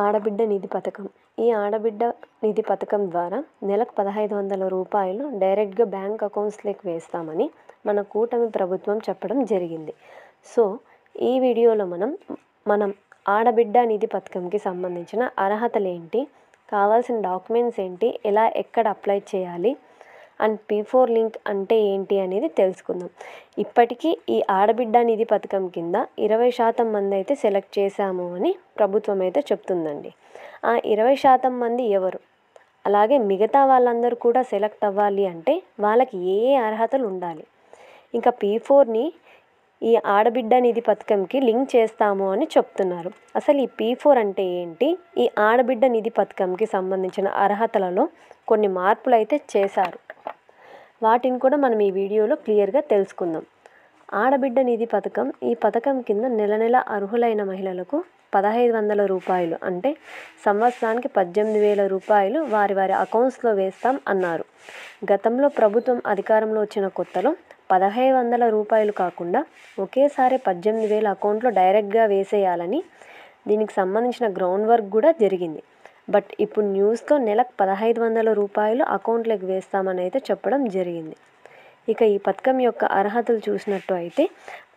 ఆడబిడ్డ నిధి పథకం. ఈ ఆడబిడ్డ నిధి పథకం ద్వారా నెలకు 1,500 రూపాయలు డైరెక్ట్గా బ్యాంక్ అకౌంట్స్లోకి వేస్తామని మన కూటమి ప్రభుత్వం చెప్పడం జరిగింది. సో ఈ వీడియోలో మనం ఆడబిడ్డ నిధి పథకంకి సంబంధించిన అర్హతలు ఏంటి, కావాల్సిన డాక్యుమెంట్స్ ఏంటి, ఎక్కడ అప్లై చేయాలి అండ్ P4 లింక్ అంటే ఏంటి అనేది తెలుసుకుందాం. ఇప్పటికీ ఈ ఆడబిడ్డ నిధి పథకం కింద 20% మంది అయితే సెలెక్ట్ చేశాము అని ప్రభుత్వం అయితే చెప్తుందండి. ఆ 20% మంది ఎవరు, అలాగే మిగతా వాళ్ళందరూ కూడా సెలెక్ట్ అవ్వాలి అంటే వాళ్ళకి ఏ అర్హతలు ఉండాలి, ఇంకా P4ని ఈ ఆడబిడ్డ నిధి పథకంకి లింక్ చేస్తాము అని చెప్తున్నారు. అసలు ఈ P4 అంటే ఏంటి, ఈ ఆడబిడ్డ నిధి పథకంకి సంబంధించిన అర్హతలలో కొన్ని మార్పులు అయితే చేశారు. వాటిని కూడా మనం ఈ వీడియోలో క్లియర్గా తెలుసుకుందాం. ఆడబిడ్డ నిధి పథకం, ఈ పథకం కింద నెల అర్హులైన మహిళలకు 1,500 రూపాయలు అంటే సంవత్సరానికి 18,000 రూపాయలు వారి అకౌంట్స్లో వేస్తాం అన్నారు. గతంలో ప్రభుత్వం అధికారంలో వచ్చిన కొత్తలో 1,500 రూపాయలు కాకుండా ఒకేసారి 18,000 అకౌంట్లో డైరెక్ట్గా వేసేయాలని దీనికి సంబంధించిన గ్రౌండ్ వర్క్ కూడా జరిగింది. బట్ ఇప్పుడు న్యూస్తో నెలకు 1,500 రూపాయలు అకౌంట్లోకి వేస్తామని అయితే చెప్పడం జరిగింది. ఇక ఈ పథకం యొక్క అర్హతలు చూసినట్టు అయితే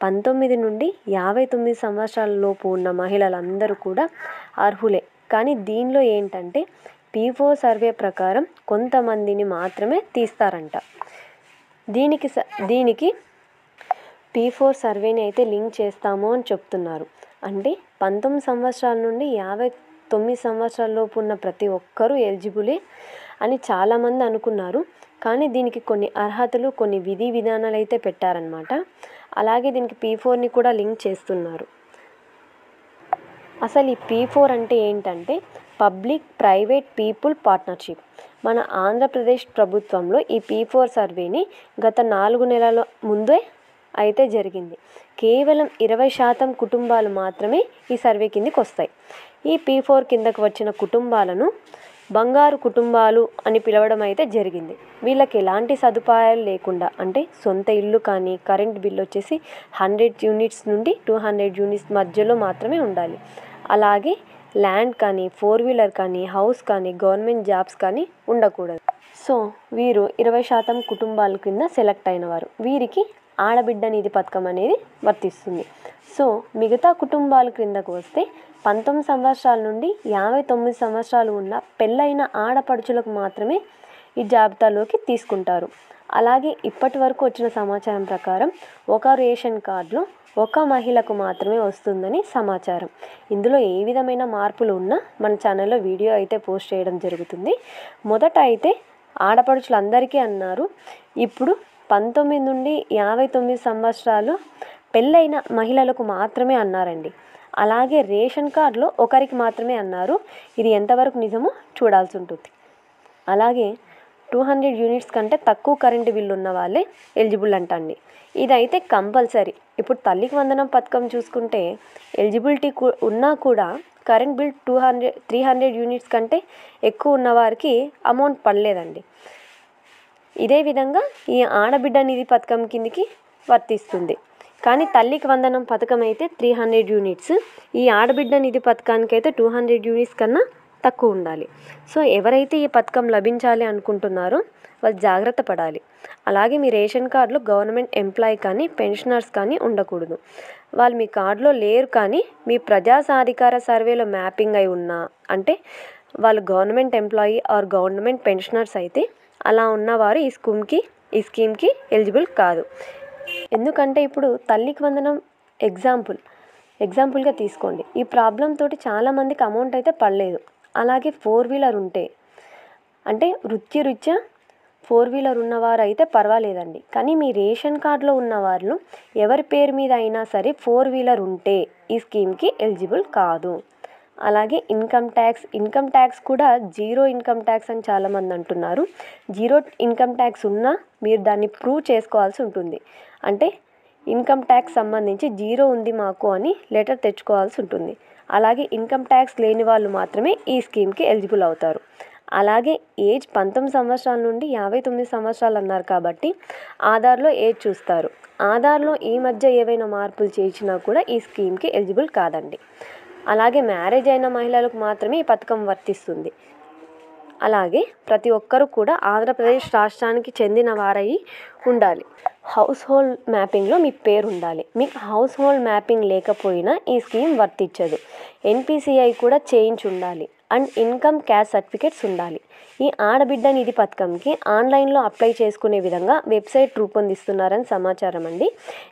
19 నుండి 59 సంవత్సరాల లోపు ఉన్న మహిళలందరూ కూడా అర్హులే. కానీ దీనిలో ఏంటంటే P4 సర్వే ప్రకారం కొంతమందిని మాత్రమే తీస్తారంట. దీనికి P4 సర్వేని అయితే లింక్ చేస్తాము అని చెప్తున్నారు. అంటే 19 సంవత్సరాల నుండి 59 సంవత్సరాల లోపు ఉన్న ప్రతి ఒక్కరూ ఎలిజిబులే అని చాలామంది అనుకున్నారు. కానీ దీనికి కొన్ని అర్హతలు, కొన్ని విధి విధానాలు అయితే పెట్టారనమాట. అలాగే దీనికి P4ని కూడా లింక్ చేస్తున్నారు. అసలు ఈ P4 అంటే ఏంటంటే పబ్లిక్ ప్రైవేట్ పీపుల్ పార్ట్నర్షిప్. మన ఆంధ్రప్రదేశ్ ప్రభుత్వంలో ఈ P4 సర్వేని గత 4 నెలల ముందే అయితే జరిగింది. కేవలం 20% కుటుంబాలు మాత్రమే ఈ సర్వే కిందకి వస్తాయి. ఈ P4 కిందకు వచ్చిన కుటుంబాలను బంగారు కుటుంబాలు అని పిలవడం అయితే జరిగింది. వీళ్ళకి ఎలాంటి సదుపాయాలు లేకుండా, అంటే సొంత ఇల్లు కానీ, కరెంట్ బిల్ వచ్చేసి 100 యూనిట్స్ నుండి 200 యూనిట్స్ మధ్యలో మాత్రమే ఉండాలి. అలాగే ల్యాండ్ కానీ, 4 వీలర్ కానీ, హౌస్ కానీ, గవర్నమెంట్ జాబ్స్ కానీ ఉండకూడదు. సో వీరు 20% కుటుంబాల కింద సెలెక్ట్ అయిన వారు. వీరికి ఆడబిడ్డ నిధి పథకం అనేది వర్తిస్తుంది. సో మిగతా కుటుంబాల క్రిందకు వస్తే 19 సంవత్సరాల నుండి 59 సంవత్సరాలు ఉన్న పెళ్ళైన ఆడపడుచులకు మాత్రమే ఈ జాబితాలోకి తీసుకుంటారు. అలాగే ఇప్పటి వరకు వచ్చిన సమాచారం ప్రకారం ఒక రేషన్ కార్డులో ఒక మహిళకు మాత్రమే వస్తుందని సమాచారం. ఇందులో ఏ విధమైన మార్పులు ఉన్నా మన ఛానల్లో వీడియో అయితే పోస్ట్ చేయడం జరుగుతుంది. మొదట అయితే ఆడపడుచులందరికీ అన్నారు, ఇప్పుడు 19 నుండి 59 సంవత్సరాలు పెళ్ళైన మహిళలకు మాత్రమే అన్నారండి. అలాగే రేషన్ కార్డులో ఒకరికి మాత్రమే అన్నారు. ఇది ఎంతవరకు నిజమో చూడాల్సి ఉంటుంది. అలాగే 200 యూనిట్స్ కంటే తక్కువ కరెంటు బిల్లు ఉన్న వాళ్ళే ఎలిజిబుల్ అంటండి. ఇదైతే కంపల్సరీ. ఇప్పుడు తల్లికి వందనం పథకం చూసుకుంటే ఎలిజిబిలిటీ ఉన్నా కూడా కరెంట్ బిల్ 300 యూనిట్స్ కంటే ఎక్కువ ఉన్న వారికి అమౌంట్ పడలేదండి. ఇదే విధంగా ఈ ఆడబిడ్డ నిధి పథకం కిందికి వర్తిస్తుంది. కానీ తల్లికి వందనం పథకం అయితే 300 యూనిట్స్, ఈ ఆడబిడ్డ నిధి పథకానికి అయితే 200 యూనిట్స్ కన్నా తక్కువ ఉండాలి. సో ఎవరైతే ఈ పథకం లభించాలి అనుకుంటున్నారో వాళ్ళు జాగ్రత్త పడాలి. అలాగే మీ రేషన్ కార్డులో గవర్నమెంట్ ఎంప్లాయీ కానీ, పెన్షనర్స్ కానీ ఉండకూడదు. వాళ్ళు మీ కార్డులో లేరు కానీ మీ ప్రజా సాధికార సర్వేలో మ్యాపింగ్ అయి ఉన్నా, అంటే వాళ్ళు government employee are government pensioners అయితే అలా ఉన్నవారు ఈ స్కీమ్కి ఎలిజిబుల్ కాదు. ఎందుకంటే ఇప్పుడు తల్లికి వందనం ఎగ్జాంపుల్గా తీసుకోండి. ఈ ప్రాబ్లం తోటి చాలామందికి అమౌంట్ అయితే పడలేదు. అలాగే 4 వీలర్ ఉంటే, అంటే వృత్తిరీత్యా 4 వీలర్ ఉన్నవారు అయితే పర్వాలేదండి. కానీ మీ రేషన్ కార్డులో ఉన్నవారు ఎవరి పేరు మీద అయినా సరే 4 వీలర్ ఉంటే ఈ స్కీమ్కి ఎలిజిబుల్ కాదు. అలాగే ఇన్కమ్ ట్యాక్స్ కూడా జీరో ఇన్కమ్ ట్యాక్స్ అని చాలామంది అంటున్నారు. జీరో ఇన్కమ్ ట్యాక్స్ ఉన్నా మీరు దాన్ని ప్రూవ్ చేసుకోవాల్సి ఉంటుంది. అంటే ఇన్కమ్ ట్యాక్స్ సంబంధించి జీరో ఉంది మాకు అని లెటర్ తెచ్చుకోవాల్సి ఉంటుంది. అలాగే ఇన్కమ్ ట్యాక్స్ లేని వాళ్ళు మాత్రమే ఈ స్కీమ్కి ఎలిజిబుల్ అవుతారు. అలాగే ఏజ్ 19 సంవత్సరాల నుండి 59 సంవత్సరాలు అన్నారు కాబట్టి ఆధార్లో ఏజ్ చూస్తారు. ఆధార్లో ఈ మధ్య ఏవైనా మార్పులు చేసినా కూడా ఈ స్కీమ్కి ఎలిజిబుల్ కాదండి. అలాగే మ్యారేజ్ అయిన మహిళలకు మాత్రమే ఈ పథకం వర్తిస్తుంది. అలాగే ప్రతి ఒక్కరూ కూడా ఆంధ్రప్రదేశ్ రాష్ట్రానికి చెందిన వారై ఉండాలి. హౌస్ హోల్డ్ మ్యాపింగ్లో మీ పేరు ఉండాలి. మీకు హౌస్ హోల్డ్ మ్యాపింగ్ లేకపోయినా ఈ స్కీమ్ వర్తించదు. NPCI కూడా చేయించి ఉండాలి అండ్ ఇన్కమ్ క్యాస్ట్ సర్టిఫికేట్స్ ఉండాలి. ఈ ఆడబిడ్డ నిధి పథకంకి ఆన్లైన్లో అప్లై చేసుకునే విధంగా వెబ్సైట్ రూపొందిస్తున్నారని సమాచారం అండి.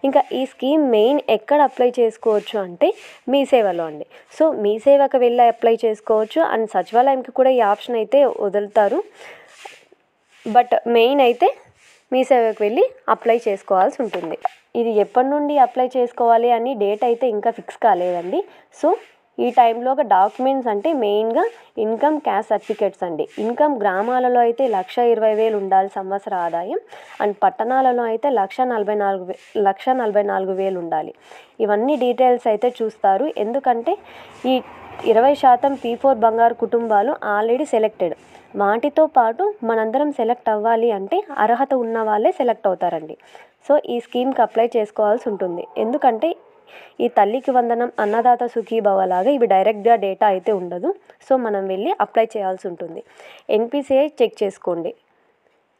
ఇంకా ఈ స్కీమ్ మెయిన్ ఎక్కడ అప్లై చేసుకోవచ్చు అంటే మీ సేవలో అండి. సో మీ సేవకు వెళ్ళి అప్లై చేసుకోవచ్చు అండ్ సచివాలయంకి కూడా ఈ ఆప్షన్ అయితే వదులుతారు. బట్ మెయిన్ అయితే మీ సేవకు వెళ్ళి అప్లై చేసుకోవాల్సి ఉంటుంది. ఇది ఎప్పటి నుండి అప్లై చేసుకోవాలి అని డేట్ అయితే ఇంకా ఫిక్స్ కాలేదండి. సో ఈ టైంలో ఒక డాక్యుమెంట్స్ అంటే మెయిన్గా ఇన్కమ్ క్యాస్ట్ సర్టిఫికేట్స్ అండి. ఇన్కమ్ గ్రామాలలో అయితే 1,20,000 ఉండాలి సంవత్సర ఆదాయం అండ్ పట్టణాలలో అయితే 1,44,000 ఉండాలి. ఇవన్నీ డీటెయిల్స్ అయితే చూస్తారు. ఎందుకంటే ఈ 20% P4 బంగారు కుటుంబాలు ఆల్రెడీ సెలెక్టెడ్. వాటితో పాటు మనందరం సెలెక్ట్ అవ్వాలి అంటే అర్హత ఉన్న వాళ్ళే సెలెక్ట్ అవుతారండి. సో ఈ స్కీమ్కి అప్లై చేసుకోవాల్సి ఉంటుంది. ఎందుకంటే ఈ తల్లికి వందనం, అన్నదాత సుఖీభవ లాగా ఇవి డైరెక్ట్గా డేటా అయితే ఉండదు. సో మనం వెళ్ళి అప్లై చేయాల్సి ఉంటుంది. NPCI చెక్ చేసుకోండి.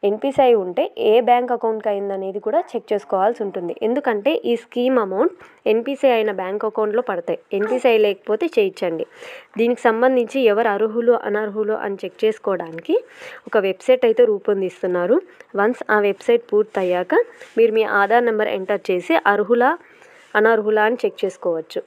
NPCI ఉంటే ఏ బ్యాంక్ అకౌంట్కి అయిందనేది కూడా చెక్ చేసుకోవాల్సి ఉంటుంది. ఎందుకంటే ఈ స్కీమ్ అమౌంట్ NPCI అయిన బ్యాంక్ అకౌంట్లో పడతాయి. NPCI లేకపోతే చేయించండి. దీనికి సంబంధించి ఎవరు అర్హులు అనర్హులు అని చెక్ చేసుకోవడానికి ఒక వెబ్సైట్ అయితే రూపొందిస్తున్నారు. వన్స్ ఆ వెబ్సైట్ పూర్తయ్యాక మీరు మీ ఆధార్ నెంబర్ ఎంటర్ చేసి అర్హులా అనర్హులా అని చెక్ చేసుకోవచ్చు.